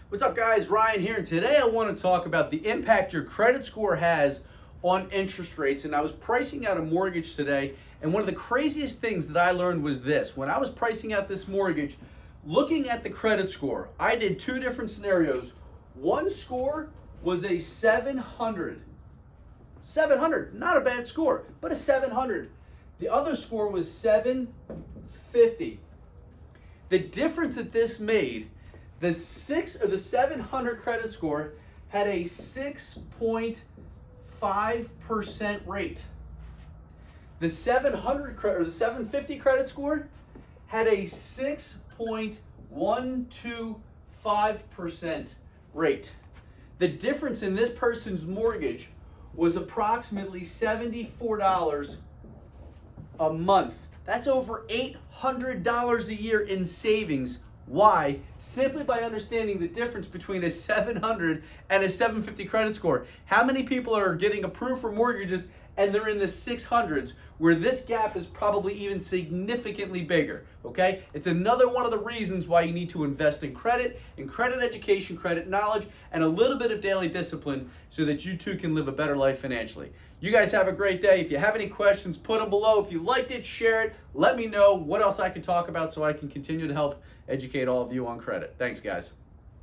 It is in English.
What's up, guys? Ryan here, and today I want to talk about the impact your credit score has on interest rates. And I was pricing out a mortgage today, and one of the craziest things that I learned was this. When I was pricing out this mortgage, looking at the credit score, I did two different scenarios. One score was a 700. 700, not a bad score, but a 700. The other score was 750. The difference that this made, the 700 credit score had a 6.5% rate. The 750 credit score had a 6.125% rate. The difference in this person's mortgage was approximately $74 a month. That's over $800 a year in savings. Why? Simply by understanding the difference between a 700 and a 750 credit score. How many people are getting approved for mortgages and they're in the 600s, where this gap is probably even significantly bigger, okay? It's another one of the reasons why you need to invest in credit education, credit knowledge, and a little bit of daily discipline so that you too can live a better life financially. You guys have a great day. If you have any questions, put them below. If you liked it, share it. Let me know what else I can talk about so I can continue to help educate all of you on credit. Thanks, guys.